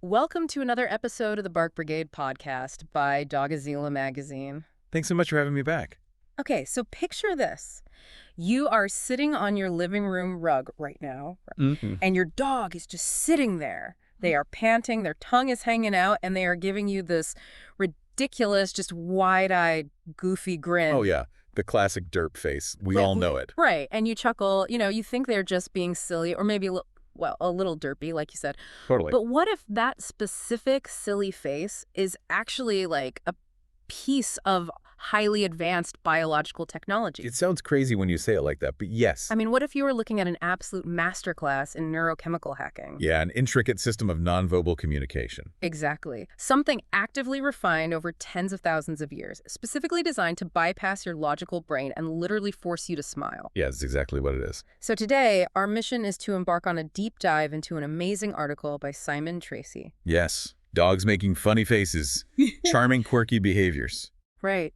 Welcome to another episode of the Bark Brigade podcast by Dogazilla magazine. Thanks so much for having me back. Okay, so picture this. You are sitting on your living room rug right now, and your dog is just sitting there. They are panting, their tongue is hanging out, and they are giving you this ridiculous, just wide-eyed, goofy grin. Oh, yeah. The classic derp face. We all know it. Right, and you chuckle. You think they're just being silly or maybe a little derpy, like you said. Totally. But what if that specific silly face is actually like a piece of highly advanced biological technology? It sounds crazy when you say it like that, but yes. I mean, what if you were looking at an absolute masterclass in neurochemical hacking? Yeah, an intricate system of nonverbal communication. Exactly. Something actively refined over tens of thousands of years, specifically designed to bypass your logical brain and literally force you to smile. Yeah, that's exactly what it is. So today, our mission is to embark on a deep dive into an amazing article by Simon Tracy. Yes. Dogs making funny faces. Charming, quirky behaviors. Right.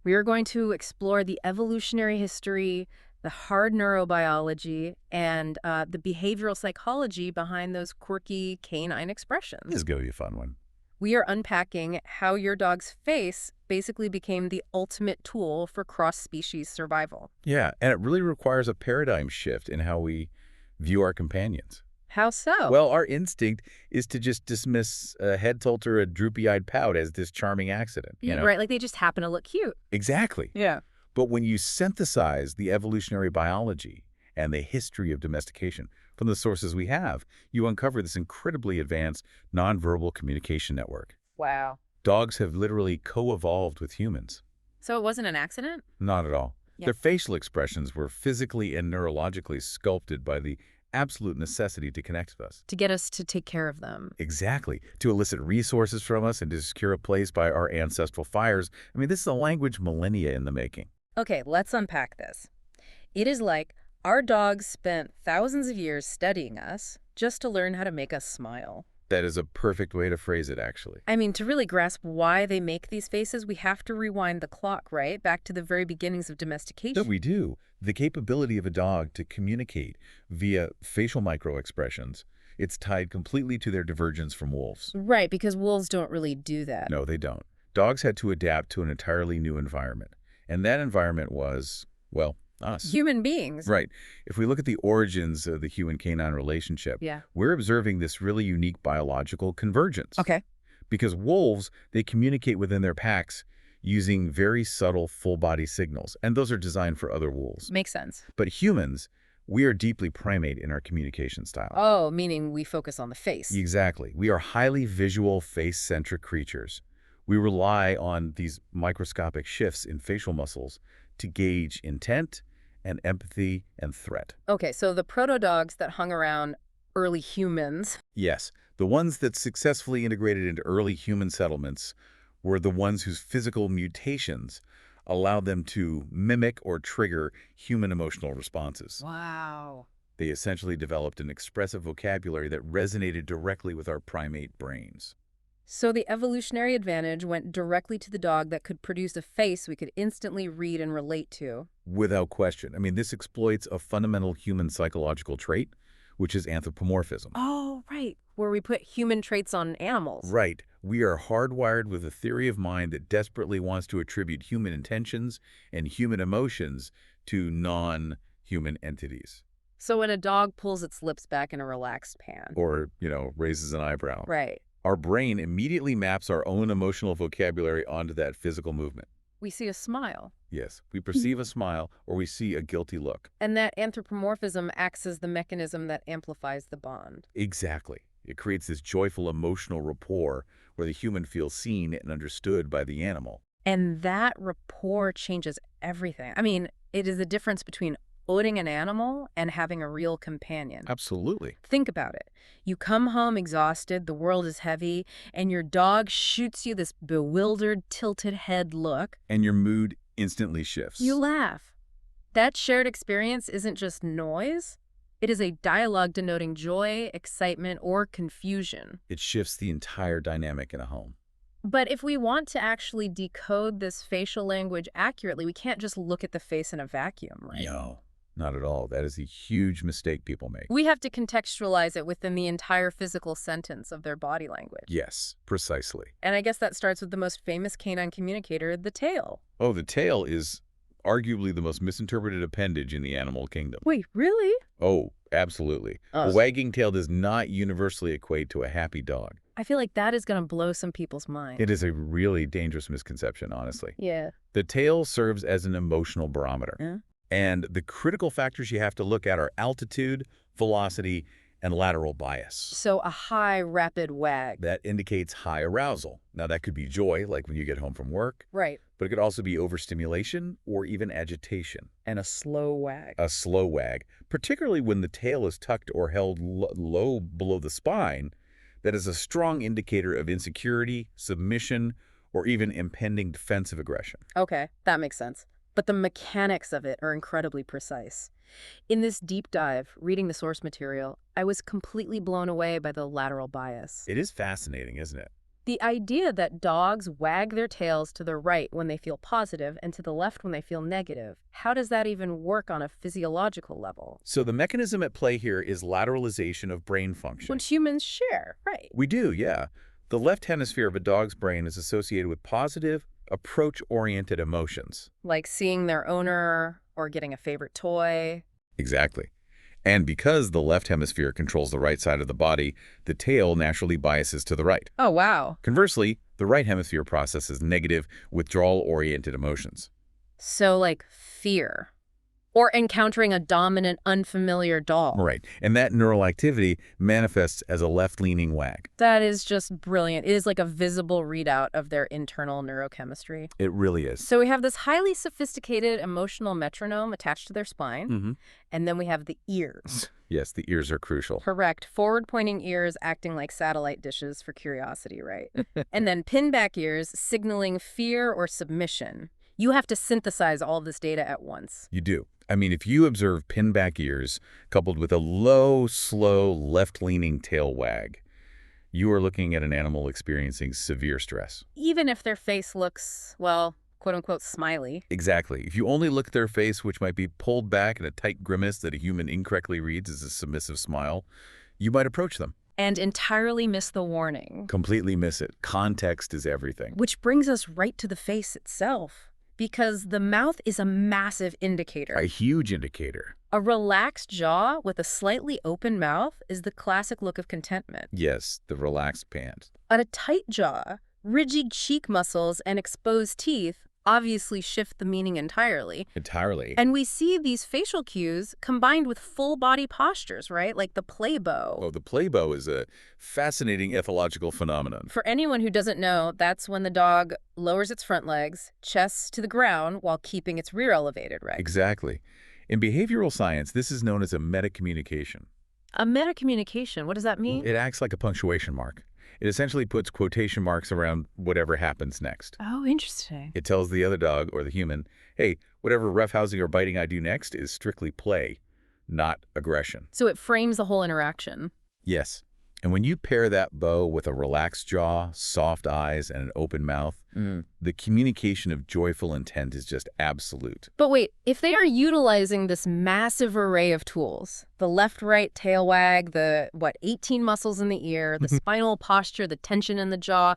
We are going to explore the evolutionary history, the hard neurobiology, and the behavioral psychology behind those quirky canine expressions. This is going to be a fun one. We are unpacking how your dog's face basically became the ultimate tool for cross-species survival. Yeah, and it really requires a paradigm shift in how we view our companions. How so? Well, our instinct is to just dismiss a head tilt or a droopy-eyed pout as this charming accident, you know? Right, like they just happen to look cute. Exactly. Yeah. But when you synthesize the evolutionary biology and the history of domestication from the sources we have, you uncover this incredibly advanced nonverbal communication network. Wow. Dogs have literally co-evolved with humans. So it wasn't an accident? Not at all. Yeah. Their facial expressions were physically and neurologically sculpted by the absolute necessity to connect with us. To get us to take care of them. Exactly. To elicit resources from us and to secure a place by our ancestral fires. I mean, this is a language millennia in the making. Okay, let's unpack this. It is like our dogs spent thousands of years studying us just to learn how to make us smile. That is a perfect way to phrase it, actually. I mean, to really grasp why they make these faces, we have to rewind the clock, right? Back to the very beginnings of domestication. No, we do. The capability of a dog to communicate via facial microexpressions, it's tied completely to their divergence from wolves. Right, because wolves don't really do that. No, they don't. Dogs had to adapt to an entirely new environment. And that environment was, well, us. Human beings. Right. If we look at the origins of the human-canine relationship, Yeah. we're observing this really unique biological convergence. Okay. Because wolves, they communicate within their packs using very subtle full-body signals, and those are designed for other wolves. Makes sense. But humans, we are deeply primate in our communication style. Oh, meaning we focus on the face. Exactly. We are highly visual, face-centric creatures. We rely on these microscopic shifts in facial muscles to gauge intent and empathy and threat. Okay, so the proto-dogs that hung around early humans. Yes, the ones that successfully integrated into early human settlements were the ones whose physical mutations allowed them to mimic or trigger human emotional responses. Wow. They essentially developed an expressive vocabulary that resonated directly with our primate brains. So the evolutionary advantage went directly to the dog that could produce a face we could instantly read and relate to. Without question. I mean, this exploits a fundamental human psychological trait, which is anthropomorphism. Oh, right. Where we put human traits on animals. Right. We are hardwired with a theory of mind that desperately wants to attribute human intentions and human emotions to non-human entities. So when a dog pulls its lips back in a relaxed pan. Or, raises an eyebrow. Right. Our brain immediately maps our own emotional vocabulary onto that physical movement. We see a smile. Yes, we perceive a smile or we see a guilty look. And that anthropomorphism acts as the mechanism that amplifies the bond. Exactly. It creates this joyful emotional rapport where the human feels seen and understood by the animal. And that rapport changes everything. I mean, it is the difference between owning an animal and having a real companion. Absolutely. Think about it. You come home exhausted, the world is heavy, and your dog shoots you this bewildered, tilted head look. And your mood instantly shifts. You laugh. That shared experience isn't just noise. It is a dialogue denoting joy, excitement, or confusion. It shifts the entire dynamic in a home. But if we want to actually decode this facial language accurately, we can't just look at the face in a vacuum, right? No. Not at all. That is a huge mistake people make. We have to contextualize it within the entire physical sentence of their body language. Yes, precisely. And I guess that starts with the most famous canine communicator, the tail. Oh, the tail is arguably the most misinterpreted appendage in the animal kingdom. Wait, really? Oh, absolutely. A wagging tail does not universally equate to a happy dog. I feel like that is going to blow some people's minds. It is a really dangerous misconception, honestly. Yeah. The tail serves as an emotional barometer. Yeah. And the critical factors you have to look at are altitude, velocity, and lateral bias. So a high, rapid wag. That indicates high arousal. Now, that could be joy, like when you get home from work. Right. But it could also be overstimulation or even agitation. And a slow wag. A slow wag, particularly when the tail is tucked or held low below the spine, that is a strong indicator of insecurity, submission, or even impending defensive aggression. Okay, that makes sense. But the mechanics of it are incredibly precise. In this deep dive, reading the source material, I was completely blown away by the lateral bias. It is fascinating, isn't it? The idea that dogs wag their tails to the right when they feel positive and to the left when they feel negative. How does that even work on a physiological level? So the mechanism at play here is lateralization of brain function. Which humans share, right? We do, yeah. The left hemisphere of a dog's brain is associated with positive, approach-oriented emotions. Like seeing their owner or getting a favorite toy. Exactly. And because the left hemisphere controls the right side of the body, the tail naturally biases to the right. Oh, wow. Conversely, the right hemisphere processes negative, withdrawal-oriented emotions. So like fear. Or encountering a dominant, unfamiliar dog. Right. And that neural activity manifests as a left-leaning wag. That is just brilliant. It is like a visible readout of their internal neurochemistry. It really is. So we have this highly sophisticated emotional metronome attached to their spine. And then we have the ears. Yes, the ears are crucial. Correct. Forward-pointing ears acting like satellite dishes for curiosity, right? And then pin-back ears signaling fear or submission. You have to synthesize all this data at once. You do. I mean, if you observe pin-back ears coupled with a low, slow, left-leaning tail wag, you are looking at an animal experiencing severe stress. Even if their face looks, well, quote-unquote, smiley. Exactly. If you only look at their face, which might be pulled back in a tight grimace that a human incorrectly reads as a submissive smile, you might approach them. And entirely miss the warning. Completely miss it. Context is everything. Which brings us right to the face itself. Because the mouth is a massive indicator. A huge indicator. A relaxed jaw with a slightly open mouth is the classic look of contentment. Yes, the relaxed pant. But a tight jaw, rigid cheek muscles, and exposed teeth obviously shift the meaning entirely. Entirely. And we see these facial cues combined with full body postures, right? Like the play bow. Oh, the play bow is a fascinating ethological phenomenon. For anyone who doesn't know, that's when the dog lowers its front legs, chest to the ground, while keeping its rear elevated, right? Exactly. In behavioral science, this is known as a metacommunication. A metacommunication, what does that mean? It acts like a punctuation mark. It essentially puts quotation marks around whatever happens next. Oh, interesting. It tells the other dog or the human, hey, whatever roughhousing or biting I do next is strictly play, not aggression. So it frames the whole interaction. Yes. And when you pair that bow with a relaxed jaw, soft eyes, and an open mouth, the communication of joyful intent is just absolute. But wait, if they are utilizing this massive array of tools, the left-right tail wag, the, 18 muscles in the ear, the spinal posture, the tension in the jaw,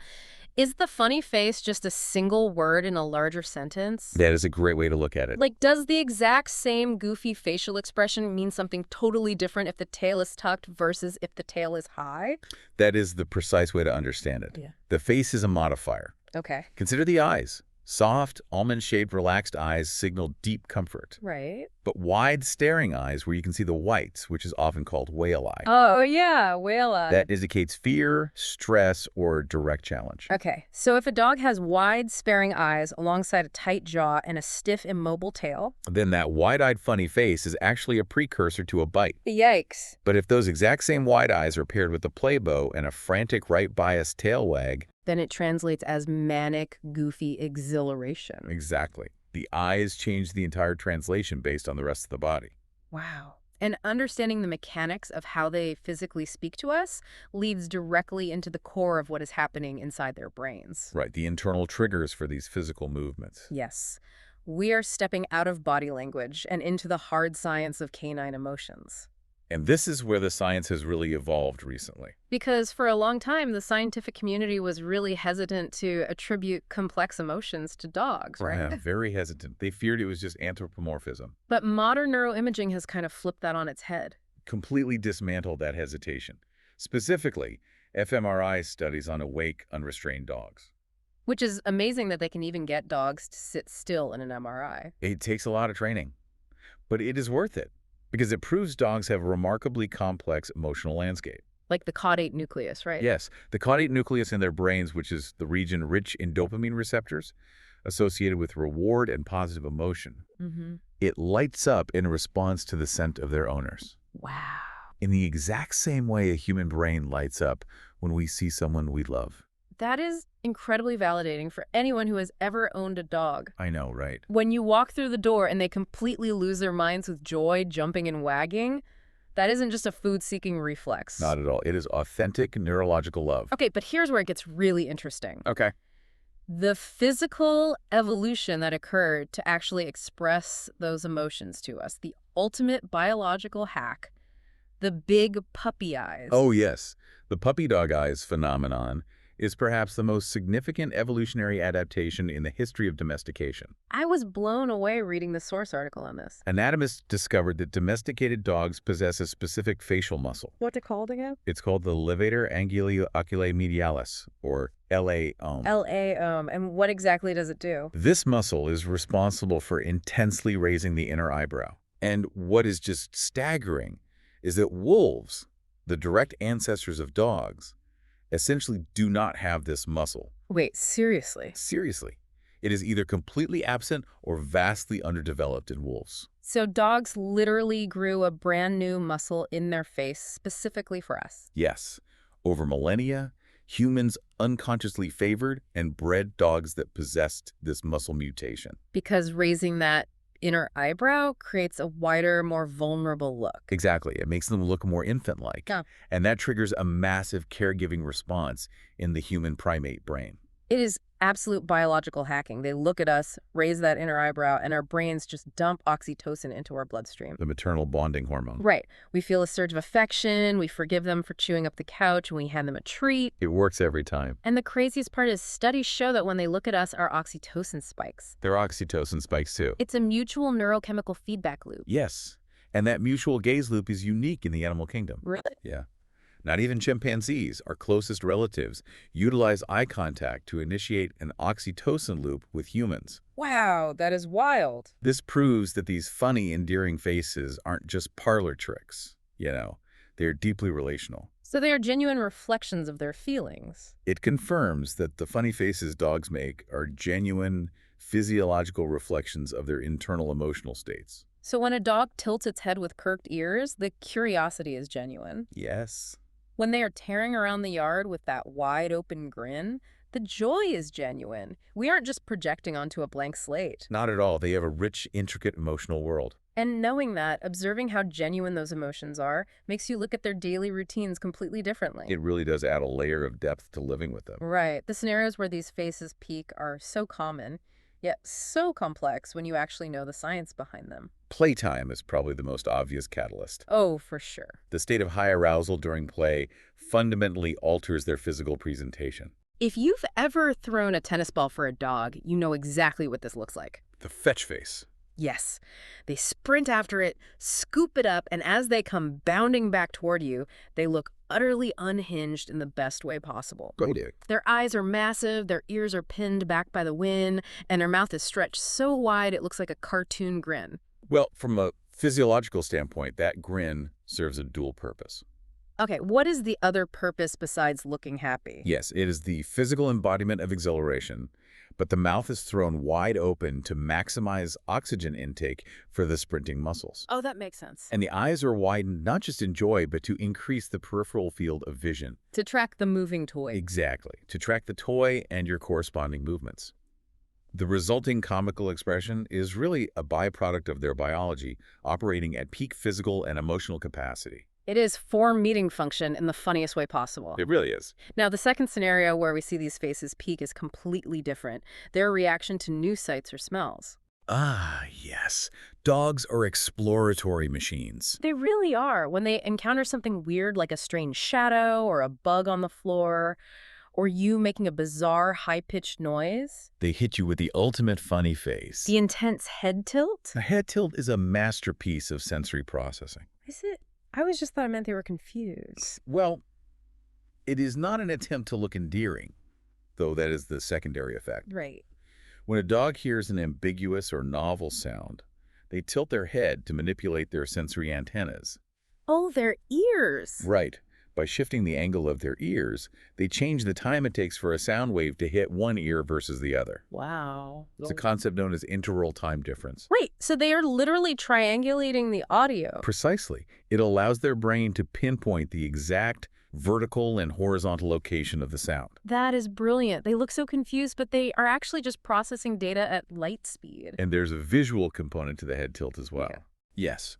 is the funny face just a single word in a larger sentence? That is a great way to look at it. Like, does the exact same goofy facial expression mean something totally different if the tail is tucked versus if the tail is high? That is the precise way to understand it. Yeah. The face is a modifier. Okay. Consider the eyes. Soft, almond-shaped, relaxed eyes signal deep comfort. Right. But wide, staring eyes where you can see the whites, which is often called whale eye. Oh, yeah, whale eye. That indicates fear, stress, or direct challenge. Okay, so if a dog has wide, sparing eyes alongside a tight jaw and a stiff, immobile tail... Then that wide-eyed funny face is actually a precursor to a bite. Yikes. But if those exact same wide eyes are paired with a play bow and a frantic right-biased tail wag... Then it translates as manic, goofy exhilaration. Exactly. The eyes change the entire translation based on the rest of the body. Wow. And understanding the mechanics of how they physically speak to us leads directly into the core of what is happening inside their brains. Right, the internal triggers for these physical movements. Yes. We are stepping out of body language and into the hard science of canine emotions. And this is where the science has really evolved recently. Because for a long time, the scientific community was really hesitant to attribute complex emotions to dogs, right? Yeah, very hesitant. They feared it was just anthropomorphism. But modern neuroimaging has kind of flipped that on its head. Completely dismantled that hesitation. Specifically, fMRI studies on awake, unrestrained dogs. Which is amazing that they can even get dogs to sit still in an MRI. It takes a lot of training, but it is worth it because it proves dogs have a remarkably complex emotional landscape. Like the caudate nucleus, right? Yes, the caudate nucleus in their brains, which is the region rich in dopamine receptors associated with reward and positive emotion. It lights up in response to the scent of their owners. Wow. In the exact same way a human brain lights up when we see someone we love. That is incredibly validating for anyone who has ever owned a dog. I know, right? When you walk through the door and they completely lose their minds with joy, jumping and wagging, that isn't just a food-seeking reflex. Not at all. It is authentic neurological love. Okay, but here's where it gets really interesting. Okay. The physical evolution that occurred to actually express those emotions to us, the ultimate biological hack, the big puppy eyes. Oh, yes. The puppy dog eyes phenomenon is perhaps the most significant evolutionary adaptation in the history of domestication. I was blown away reading the source article on this. Anatomists discovered that domesticated dogs possess a specific facial muscle. What's it called again? It's called the levator angulio-oculi medialis, or LAOM. LAOM. And what exactly does it do? This muscle is responsible for intensely raising the inner eyebrow. And what is just staggering is that wolves, the direct ancestors of dogs, essentially do not have this muscle. Wait, seriously? Seriously. It is either completely absent or vastly underdeveloped in wolves. So dogs literally grew a brand new muscle in their face specifically for us? Yes. Over millennia, humans unconsciously favored and bred dogs that possessed this muscle mutation. Because raising that inner eyebrow creates a wider, more vulnerable look. Exactly. It makes them look more infant-like. Yeah. And that triggers a massive caregiving response in the human primate brain. It is absolute biological hacking. They look at us, raise that inner eyebrow, and our brains just dump oxytocin into our bloodstream. The maternal bonding hormone. Right. We feel a surge of affection, we forgive them for chewing up the couch, and we hand them a treat. It works every time. And the craziest part is studies show that when they look at us, our oxytocin spikes. Their oxytocin spikes too. It's a mutual neurochemical feedback loop. Yes. And that mutual gaze loop is unique in the animal kingdom. Really? Yeah. Not even chimpanzees, our closest relatives, utilize eye contact to initiate an oxytocin loop with humans. Wow, that is wild. This proves that these funny, endearing faces aren't just parlor tricks. They're deeply relational. So they are genuine reflections of their feelings. It confirms that the funny faces dogs make are genuine, physiological reflections of their internal emotional states. So when a dog tilts its head with curved ears, the curiosity is genuine. Yes. When they are tearing around the yard with that wide-open grin, the joy is genuine. We aren't just projecting onto a blank slate. Not at all. They have a rich, intricate emotional world. And knowing that, observing how genuine those emotions are, makes you look at their daily routines completely differently. It really does add a layer of depth to living with them. Right. The scenarios where these faces peak are so common, yet so complex when you actually know the science behind them. Playtime is probably the most obvious catalyst. Oh, for sure. The state of high arousal during play fundamentally alters their physical presentation. If you've ever thrown a tennis ball for a dog, you know exactly what this looks like. The fetch face. Yes. They sprint after it, scoop it up, and as they come bounding back toward you, they look utterly unhinged in the best way possible. Their eyes are massive, their ears are pinned back by the wind, and their mouth is stretched so wide it looks like a cartoon grin. Well, from a physiological standpoint, that grin serves a dual purpose. Okay, what is the other purpose besides looking happy? Yes, it is the physical embodiment of exhilaration, but the mouth is thrown wide open to maximize oxygen intake for the sprinting muscles. Oh, that makes sense. And the eyes are widened not just in joy, but to increase the peripheral field of vision. To track the moving toy. Exactly, to track the toy and your corresponding movements. The resulting comical expression is really a byproduct of their biology, operating at peak physical and emotional capacity. It is form-meeting function in the funniest way possible. It really is. Now, the second scenario where we see these faces peak is completely different. Their reaction to new sights or smells. Ah, yes. Dogs are exploratory machines. They really are. When they encounter something weird like a strange shadow or a bug on the floor, or you making a bizarre high-pitched noise. They hit you with the ultimate funny face. The intense head tilt? The head tilt is a masterpiece of sensory processing. Is it? I always just thought it meant they were confused. Well, it is not an attempt to look endearing, though that is the secondary effect. Right. When a dog hears an ambiguous or novel sound, they tilt their head to manipulate their sensory antennas. Oh, their ears. Right. By shifting the angle of their ears, they change the time it takes for a sound wave to hit one ear versus the other. Wow. It's a concept known as interval time difference. Wait, so they are literally triangulating the audio. Precisely. It allows their brain to pinpoint the exact vertical and horizontal location of the sound. That is brilliant. They look so confused, but they are actually just processing data at light speed. And there's a visual component to the head tilt as well. Yeah. Yes.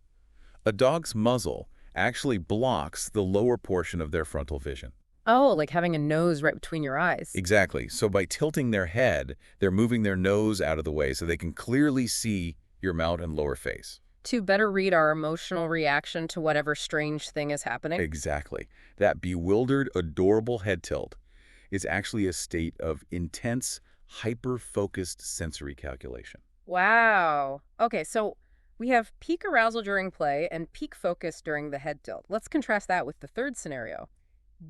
A dog's muzzle actually blocks the lower portion of their frontal vision. Oh, like having a nose right between your eyes. Exactly. So by tilting their head, they're moving their nose out of the way so they can clearly see your mouth and lower face. To better read our emotional reaction to whatever strange thing is happening. Exactly. That bewildered, adorable head tilt is actually a state of intense, hyper-focused sensory calculation. Wow. Okay, so we have peak arousal during play and peak focus during the head tilt. Let's contrast that with the third scenario.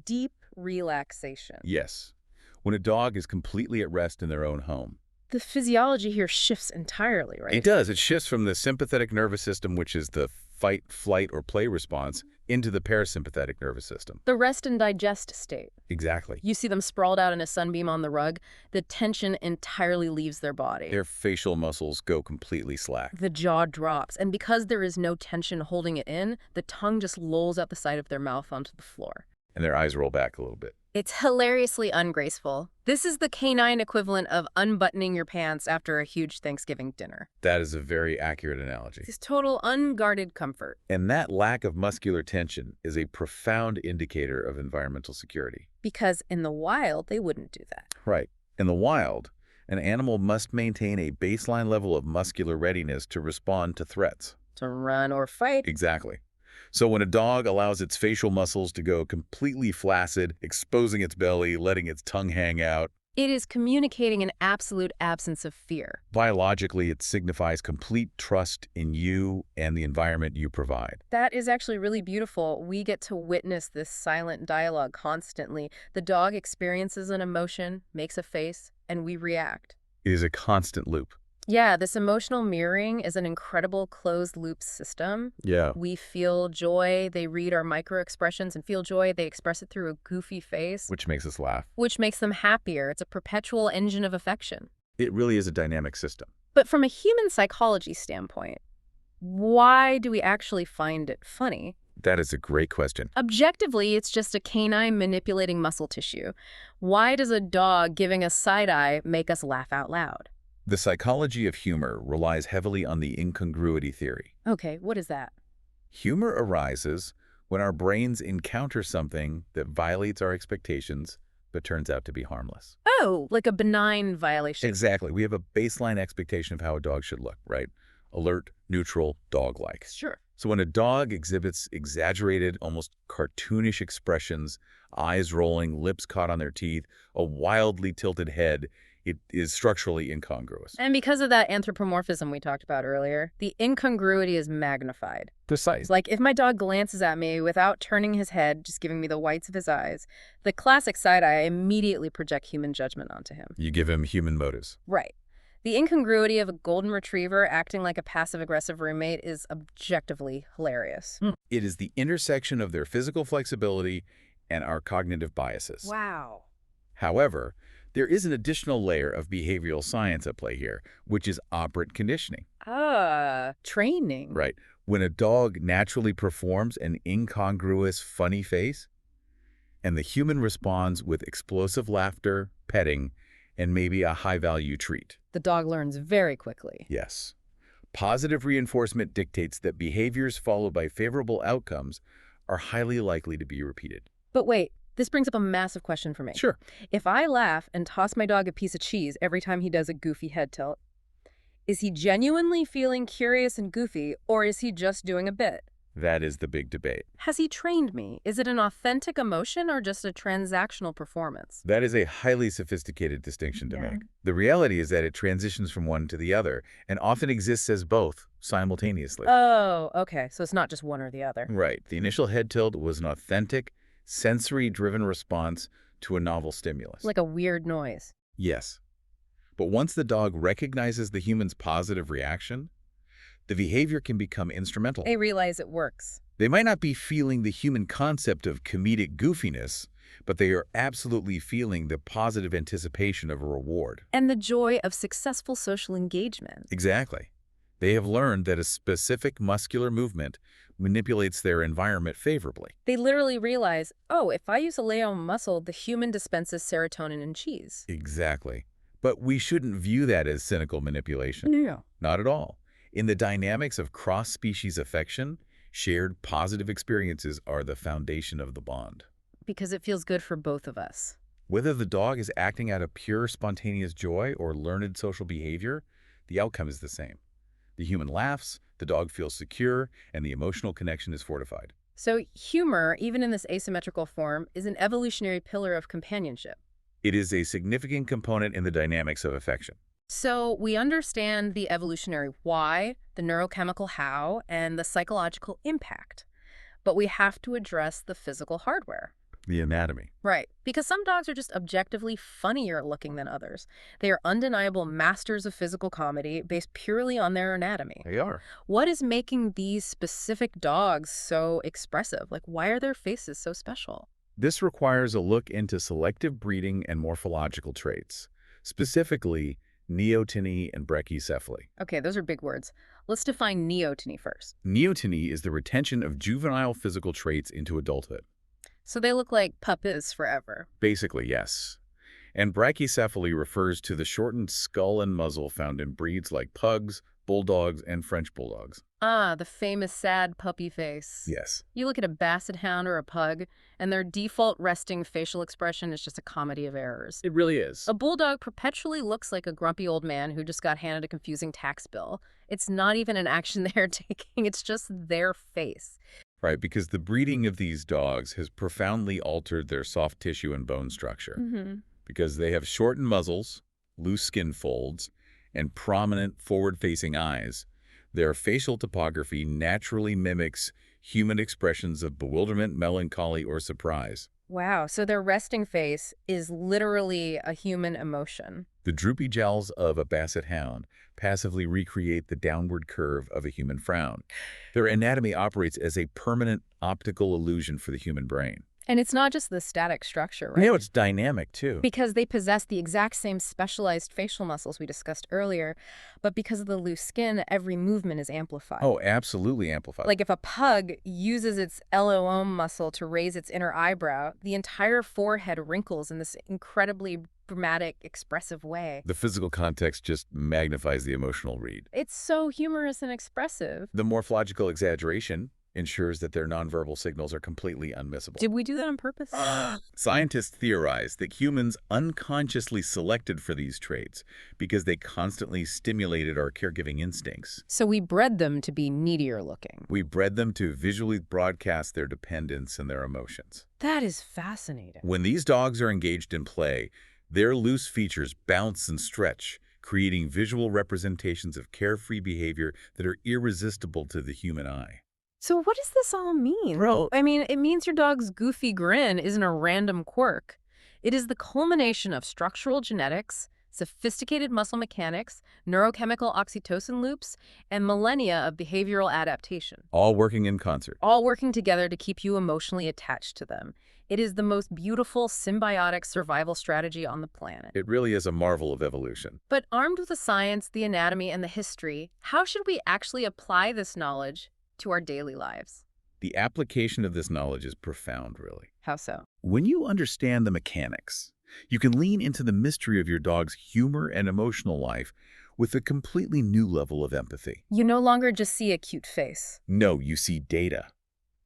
Deep relaxation. Yes. When a dog is completely at rest in their own home. The physiology here shifts entirely, right? It does. It shifts from the sympathetic nervous system, which is the fight, flight, or play response, into the parasympathetic nervous system. The rest and digest state. Exactly. You see them sprawled out in a sunbeam on the rug. The tension entirely leaves their body. Their facial muscles go completely slack. The jaw drops, and because there is no tension holding it in, the tongue just lolls out the side of their mouth onto the floor. And their eyes roll back a little bit. It's hilariously ungraceful. This is the canine equivalent of unbuttoning your pants after a huge Thanksgiving dinner. That is a very accurate analogy. It's total unguarded comfort. And that lack of muscular tension is a profound indicator of environmental security. Because in the wild, they wouldn't do that. Right. In the wild, an animal must maintain a baseline level of muscular readiness to respond to threats. To run or fight. Exactly. So when a dog allows its facial muscles to go completely flaccid, exposing its belly, letting its tongue hang out, it is communicating an absolute absence of fear. biologically it signifies complete trust in you and the environment you provide. That is actually really beautiful. We get to witness this silent dialogue constantly. The dog experiences an emotion, makes a face, and we react. It is a constant loop. Yeah, this emotional mirroring is an incredible closed-loop system. Yeah. We feel joy, they read our micro-expressions and feel joy, they express it through a goofy face. Which makes us laugh. Which makes them happier. It's a perpetual engine of affection. It really is a dynamic system. But from a human psychology standpoint, why do we actually find it funny? That is a great question. Objectively, it's just a canine manipulating muscle tissue. Why does a dog giving us side-eye make us laugh out loud? The psychology of humor relies heavily on the incongruity theory. Okay, what is that? Humor arises when our brains encounter something that violates our expectations but turns out to be harmless. Oh, like a benign violation. Exactly. We have a baseline expectation of how a dog should look, right? Alert, neutral, dog-like. Sure. So when a dog exhibits exaggerated, almost cartoonish expressions, eyes rolling, lips caught on their teeth, a wildly tilted head, it is structurally incongruous. And because of that anthropomorphism we talked about earlier, the incongruity is magnified. Precise. Like if my dog glances at me without turning his head, just giving me the whites of his eyes, the classic side eye, I immediately project human judgment onto him. You give him human motives. Right. The incongruity of a golden retriever acting like a passive-aggressive roommate is objectively hilarious. It is the intersection of their physical flexibility and our cognitive biases. Wow. However, there is an additional layer of behavioral science at play here, which is operant conditioning. Training. Right. When a dog naturally performs an incongruous, funny face, and the human responds with explosive laughter, petting, and maybe a high-value treat. The dog learns very quickly. Yes. Positive reinforcement dictates that behaviors followed by favorable outcomes are highly likely to be repeated. But wait, this brings up a massive question for me. Sure. If I laugh and toss my dog a piece of cheese every time he does a goofy head tilt, Is he genuinely feeling curious and goofy, or is he just doing a bit? That is the big debate. Has he trained me? Is it an authentic emotion or just a transactional performance? That is a highly sophisticated distinction to Yeah. make. The reality is that it transitions from one to the other and often exists as both simultaneously. Oh, okay. So it's not just one or the other. Right. The initial head tilt was an authentic, sensory-driven response to a novel stimulus. Like a weird noise. Yes. But once the dog recognizes the human's positive reaction, the behavior can become instrumental. They realize it works. They might not be feeling the human concept of comedic goofiness, but they are absolutely feeling the positive anticipation of a reward. And the joy of successful social engagement. Exactly. They have learned that a specific muscular movement manipulates their environment favorably. They literally realize, oh, if I use a Leon muscle, the human dispenses serotonin and cheese. Exactly. But we shouldn't view that as cynical manipulation. Yeah. Not at all. In the dynamics of cross-species affection, shared positive experiences are the foundation of the bond. Because it feels good for both of us. Whether the dog is acting out of pure spontaneous joy or learned social behavior, the outcome is the same. The human laughs, the dog feels secure, and the emotional connection is fortified. So humor, even in this asymmetrical form, is an evolutionary pillar of companionship. It is a significant component in the dynamics of affection. So we understand the evolutionary why, the neurochemical how, and the psychological impact. But we have to address the physical hardware. The anatomy. Right, because some dogs are just objectively funnier looking than others. They are undeniable masters of physical comedy based purely on their anatomy. They are. What is making these specific dogs so expressive? Like, why are their faces so special? This requires a look into selective breeding and morphological traits, specifically neoteny and brachycephaly. Okay, those are big words. Let's define neoteny first. Neoteny is the retention of juvenile physical traits into adulthood. So they look like puppies forever. Basically, yes. And brachycephaly refers to the shortened skull and muzzle found in breeds like pugs, bulldogs, and French bulldogs. Ah, the famous sad puppy face. Yes. You look at a basset hound or a pug, and their default resting facial expression is just a comedy of errors. It really is. A bulldog perpetually looks like a grumpy old man who just got handed a confusing tax bill. It's not even an action they're taking, it's just their face. Right, because the breeding of these dogs has profoundly altered their soft tissue and bone structure. Because they have shortened muzzles, loose skin folds, and prominent forward-facing eyes, their facial topography naturally mimics human expressions of bewilderment, melancholy, or surprise. Wow, so their resting face is literally a human emotion. The droopy jowls of a basset hound passively recreate the downward curve of a human frown. Their anatomy operates as a permanent optical illusion for the human brain. And it's not just the static structure, right? You know, it's dynamic, too. Because they possess the exact same specialized facial muscles we discussed earlier, but because of the loose skin, every movement is amplified. Oh, absolutely amplified. Like if a pug uses its LOM muscle to raise its inner eyebrow, the entire forehead wrinkles in this incredibly dramatic, expressive way. The physical context just magnifies the emotional read. It's so humorous and expressive. The morphological exaggeration ensures that their nonverbal signals are completely unmissable. Did we do that on purpose? Scientists theorize that humans unconsciously selected for these traits because they constantly stimulated our caregiving instincts. So we bred them to be needier looking. We bred them to visually broadcast their dependence and their emotions. That is fascinating. When these dogs are engaged in play, their loose features bounce and stretch, creating visual representations of carefree behavior that are irresistible to the human eye. So what does this all mean? Bro. I mean, it means your dog's goofy grin isn't a random quirk. It is the culmination of structural genetics, sophisticated muscle mechanics, neurochemical oxytocin loops, and millennia of behavioral adaptation. All working in concert. All working together to keep you emotionally attached to them. It is the most beautiful symbiotic survival strategy on the planet. It really is a marvel of evolution. But armed with the science, the anatomy, and the history, how should we actually apply this knowledge to our daily lives? The application of this knowledge is profound, really. How so? When you understand the mechanics, you can lean into the mystery of your dog's humor and emotional life with a completely new level of empathy. You no longer just see a cute face. No, you see data.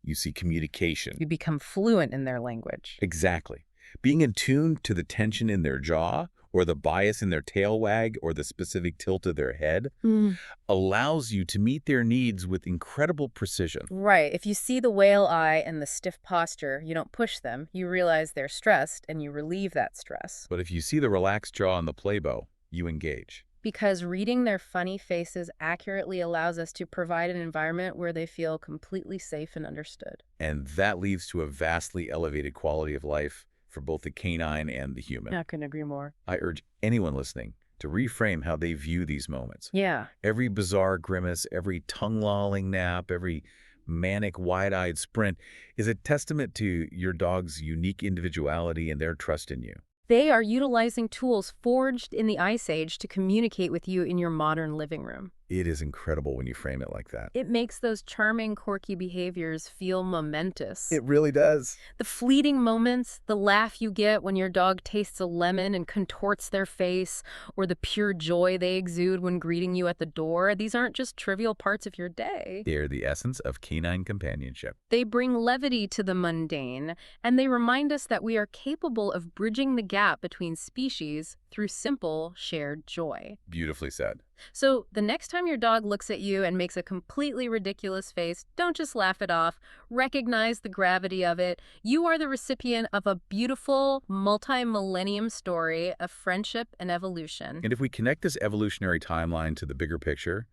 You see communication. You become fluent in their language. Exactly. Being in tune to the tension in their jaw or the bias in their tail wag, or the specific tilt of their head, Mm. allows you to meet their needs with incredible precision. Right. If you see the whale eye and the stiff posture, you don't push them. You realize they're stressed and you relieve that stress. But if you see the relaxed jaw on the playbow, you engage. Because reading their funny faces accurately allows us to provide an environment where they feel completely safe and understood. And that leads to a vastly elevated quality of life for both the canine and the human. I couldn't agree more. I urge anyone listening to reframe how they view these moments. Yeah. Every bizarre grimace, every tongue-lolling nap, every manic, wide-eyed sprint is a testament to your dog's unique individuality and their trust in you. They are utilizing tools forged in the Ice Age to communicate with you in your modern living room. It is incredible when you frame it like that. It makes those charming, quirky behaviors feel momentous. It really does. The fleeting moments, the laugh you get when your dog tastes a lemon and contorts their face, or the pure joy they exude when greeting you at the door, these aren't just trivial parts of your day. They're the essence of canine companionship. They bring levity to the mundane, and they remind us that we are capable of bridging the gap between species through simple, shared joy. Beautifully said. So the next time your dog looks at you and makes a completely ridiculous face, don't just laugh it off. Recognize the gravity of it. You are the recipient of a beautiful, multi-millennium story of friendship and evolution. And if we connect this evolutionary timeline to the bigger picture,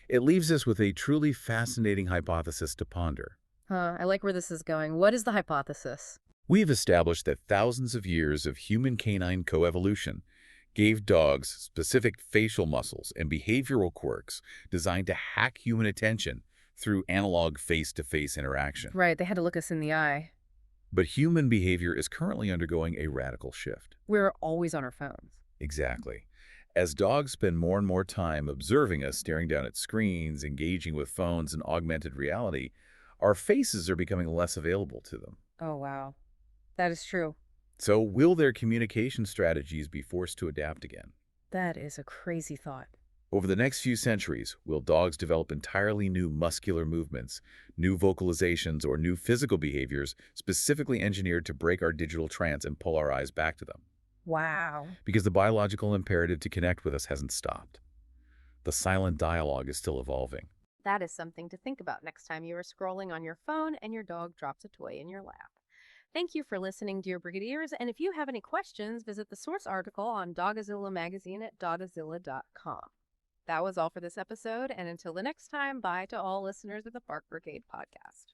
it leaves us with a truly fascinating hypothesis to ponder. I like where this is going. What is the hypothesis? We've established that thousands of years of human-canine coevolution gave dogs specific facial muscles and behavioral quirks designed to hack human attention through analog face-to-face interaction. Right, they had to look us in the eye. But human behavior is currently undergoing a radical shift. We're always on our phones. Exactly. As dogs spend more and more time observing us, staring down at screens, engaging with phones and augmented reality, our faces are becoming less available to them. Oh, wow. That is true. So will their communication strategies be forced to adapt again? That is a crazy thought. Over the next few centuries, will dogs develop entirely new muscular movements, new vocalizations, or new physical behaviors specifically engineered to break our digital trance and pull our eyes back to them? Wow. Because the biological imperative to connect with us hasn't stopped. The silent dialogue is still evolving. That is something to think about next time you are scrolling on your phone and your dog drops a toy in your lap. Thank you for listening, dear Brigadiers, and if you have any questions, visit the source article on Dogazilla magazine at dogazilla.com. That was all for this episode, and until the next time, bye to all listeners of the Bark Brigade podcast.